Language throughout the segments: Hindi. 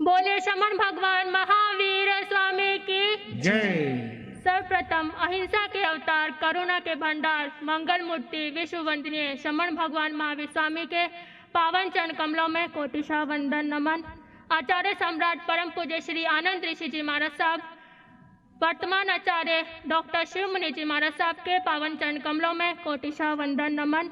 बोले शमन भगवान महावीर स्वामी की जय। सर्वप्रथम अहिंसा के अवतार, करुणा के भंडार, मंगल मूर्ति, विश्व वंदनीय शमन भगवान महावीर स्वामी के पावन चरण कमलों में कोटिशाह वंदन नमन। आचार्य सम्राट परम पूज्य श्री आनंद ऋषि जी महाराज साहब, वर्तमान आचार्य डॉक्टर शिव मुनि जी महाराज साहब के पावन चरण कमलों में कोटिशाह वंदन नमन।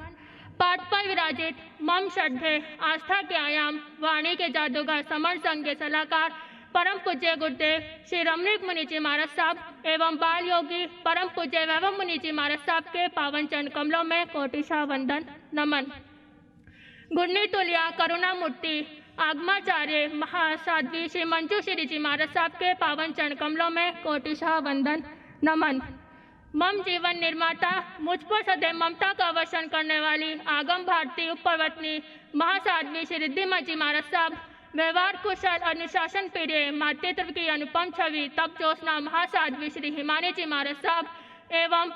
पाठ पर विराजित मम श्रद्धे आस्था के आयाम, वाणी के जादूगर, समर संघ के सलाहकार परम पूज्य गुरुदेव श्री रमणीक मुनि जी महाराज साहब एवं बाल योगी परम पूज्य वैभव मुनि जी महाराज साहब के पावन चरण कमलों में कोटिशाह वंदन नमन। गुरनी तुल्या करुणा मूर्ति आगमाचार्य महासाध्वी श्री मंजू श्री जी महाराज साहब के पावन चरण कमलों में कोटिशाह वंदन नमन। मम जीवन निर्माता, मुझ पर सदैव ममता का वर्षण करने वाली आगम भारती उपवर्तनी महासाध्वी श्री रिद्धिमा जी महाराज साहब, व्यवहार कुशल अनुशासन प्रिय मातृत्व की अनुपम छवि तप ज्योत्सना महासाध्वी श्री हिमानी जी महाराज साहब एवं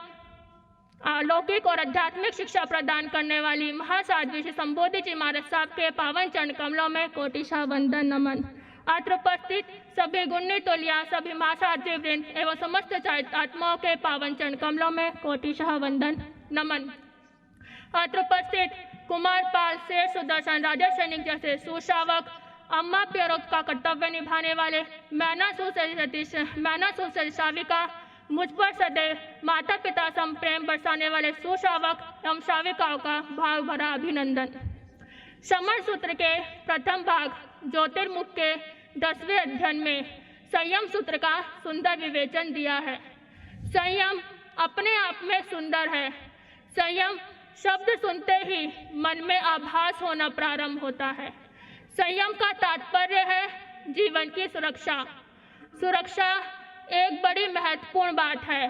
अलौकिक और आध्यात्मिक शिक्षा प्रदान करने वाली महासाध्वी श्री संबोधि जी महाराज साहब के पावन चरण कमलों में कोटिशाह वंदन नमन। अत्र उपस्थित सभी गुणी तुल्या, सभी महासाध्वी वृंद एवं समस्त आत्माओं के पावन चरण कमलों में कोटिशाह वंदन नमन। अत्र उपस्थित कुमार पाल, शेर सुदर्शन, राजा सैनिक जैसे सुशावक, अम्मा प्यरोक्त का कर्तव्य निभाने वाले मैनासुर शाविका, मुझ पर सदैव माता पिता सम प्रेम बरसाने वाले सुशावक एवं शाविकाओं का भाव भरा अभिनंदन। समर सूत्र के प्रथम भाग ज्योतिर्मुख के 10वें अध्ययन में संयम सूत्र का सुंदर विवेचन दिया है। संयम अपने आप में सुंदर है। संयम शब्द सुनते ही मन में आभास होना प्रारंभ होता है। संयम का तात्पर्य है जीवन की सुरक्षा। सुरक्षा एक बड़ी महत्वपूर्ण बात है।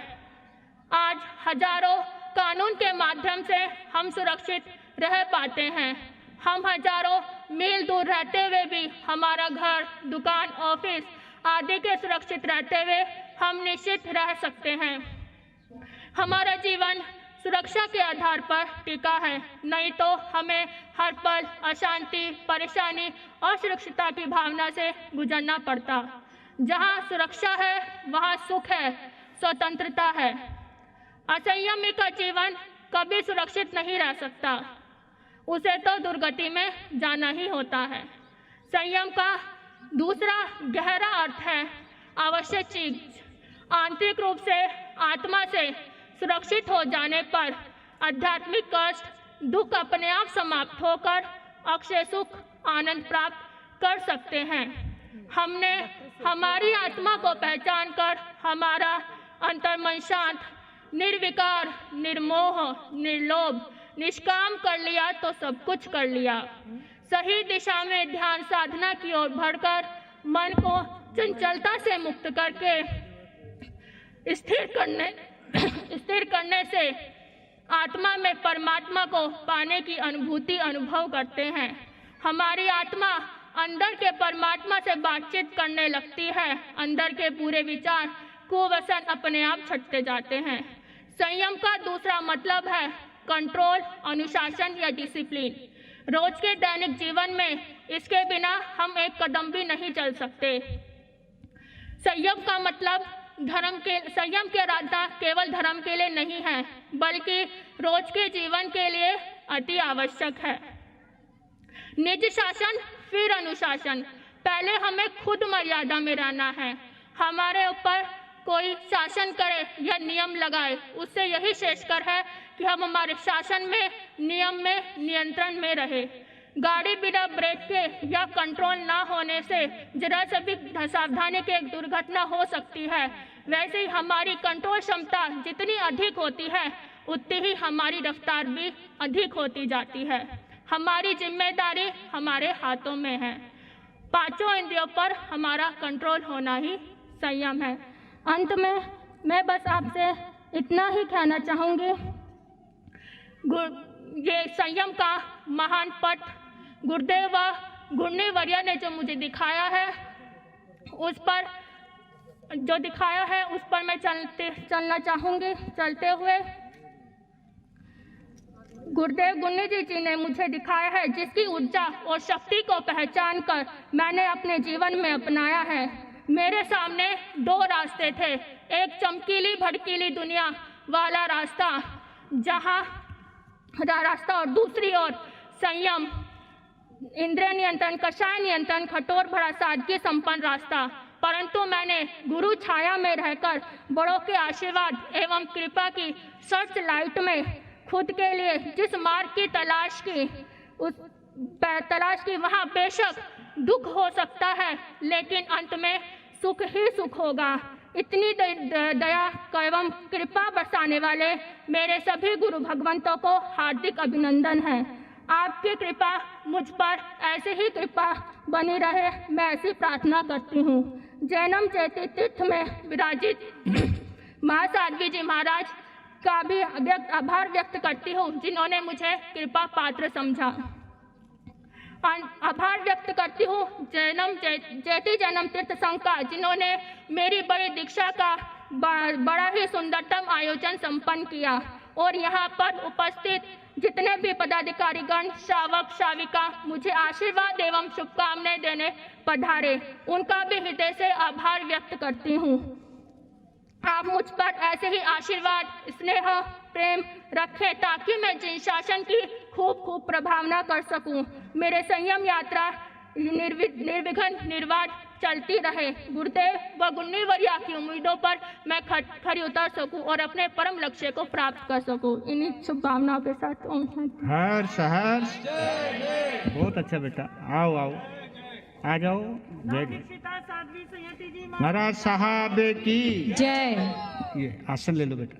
आज हजारों कानून के माध्यम से हम सुरक्षित रह पाते हैं। हम हजारों मील दूर रहते हुए भी हमारा घर, दुकान, ऑफिस आदि के सुरक्षित रहते हुए हम निश्चित रह सकते हैं। हमारा जीवन सुरक्षा के आधार पर टिका है, नहीं तो हमें हर पल अशांति, परेशानी और सुरक्षितता की भावना से गुजरना पड़ता। जहाँ सुरक्षा है वहाँ सुख है, स्वतंत्रता है। असंयमी का जीवन कभी सुरक्षित नहीं रह सकता, उसे तो दुर्गति में जाना ही होता है। संयम का दूसरा गहरा अर्थ है आवश्यक चीज। आंतरिक रूप से आत्मा से सुरक्षित हो जाने पर आध्यात्मिक कष्ट, दुख अपने आप समाप्त होकर अक्षय सुख, आनंद प्राप्त कर सकते हैं। हमने हमारी आत्मा को पहचान कर हमारा अंतर्मन शांत, निर्विकार, निर्मोह, निर्लोभ, निष्काम कर लिया तो सब कुछ कर लिया। सही दिशा में ध्यान साधना की ओर बढ़कर मन को चंचलता से मुक्त करके स्थिर करने से आत्मा में परमात्मा को पाने की अनुभूति अनुभव करते हैं। हमारी आत्मा अंदर के परमात्मा से बातचीत करने लगती है। अंदर के पूरे विचार, कुव्यसन अपने आप छटते जाते हैं। संयम का दूसरा मतलब है कंट्रोल, अनुशासन या डिसिप्लिन। रोज के दैनिक जीवन में इसके बिना हम एक कदम भी नहीं चल सकते। संयम का मतलब संयम की आराधना केवल धर्म के लिए नहीं है, बल्कि रोज के जीवन के लिए अति आवश्यक है। निज शासन फिर अनुशासन। पहले हमें खुद मर्यादा में रहना है। हमारे ऊपर कोई शासन करे या नियम लगाए, उससे यही श्रेष्ठकर है कि हम हमारे शासन में, नियम में, नियंत्रण में रहे। गाड़ी बिना ब्रेक के या कंट्रोल ना होने से जरा से भी सावधानी की एक दुर्घटना हो सकती है। वैसे ही हमारी कंट्रोल क्षमता जितनी अधिक होती है, उतनी ही हमारी रफ्तार भी अधिक होती जाती है। हमारी जिम्मेदारी हमारे हाथों में है। पांचों इंद्रियों पर हमारा कंट्रोल होना ही संयम है। अंत में मैं बस आपसे इतना ही कहना चाहूँगी, ये संयम का महान पथ गुरुदेव व गुरनी वर्य ने जो मुझे दिखाया है, उस पर मैं चलना चाहूँगी। चलते हुए गुरुदेव गुन्नी जी ने मुझे दिखाया है, जिसकी ऊर्जा और शक्ति को पहचान कर मैंने अपने जीवन में अपनाया है। मेरे सामने दो रास्ते थे, एक चमकीली भड़कीली दुनिया वाला रास्ता और दूसरी ओर संयम, इंद्रिय नियंत्रण, कषाय नियंत्रण, कठोर भरा सादगी संपन्न रास्ता। परंतु मैंने गुरु छाया में रहकर बड़ों के आशीर्वाद एवं कृपा की सर्च लाइट में खुद के लिए जिस मार्ग की तलाश की वहाँ बेशक दुख हो सकता है, लेकिन अंत में सुख ही सुख होगा। इतनी दया एवं कृपा बरसाने वाले मेरे सभी गुरु भगवंतों को हार्दिक अभिनंदन है। आपकी कृपा मुझ पर ऐसे ही कृपा बनी रहे, मैं ऐसी प्रार्थना करती हूँ। जैनम जयती तीर्थ में विराजित महासाध्वी जी महाराज का भी आभार व्यक्त करती हूँ, जिन्होंने मुझे कृपा पात्र समझा। आभार व्यक्त करती हूँ जयती जैनम तीर्थ संघ का, जिन्होंने मेरी बड़ी दीक्षा का बड़ा ही सुंदरतम आयोजन संपन्न किया और यहाँ पर उपस्थित जितने भी पदाधिकारीगण, श्रावक श्राविका मुझे आशीर्वाद एवं शुभकामनाएं देने पधारे, उनका भी हृदय से आभार व्यक्त करती हूँ। आप मुझ पर ऐसे ही आशीर्वाद, स्नेह, प्रेम रखें ताकि मैं जिन शासन की खूब प्रभावना कर सकूं। मेरे संयम यात्रा निर्विघ्न निर्बाध चलती रहे। गुरुदेव व गुन्नी वर्या की उम्मीदों पर मैं खरी उतर सकूं और अपने परम लक्ष्य को प्राप्त कर सकूं। इन्हीं शुभकामनाओं के साथ ओम शांति। हर्ष हर्ष, बहुत अच्छा बेटा, आओ आओ आ जाओ। जय महाराज साहब की जय। ये आसन ले लो बेटा।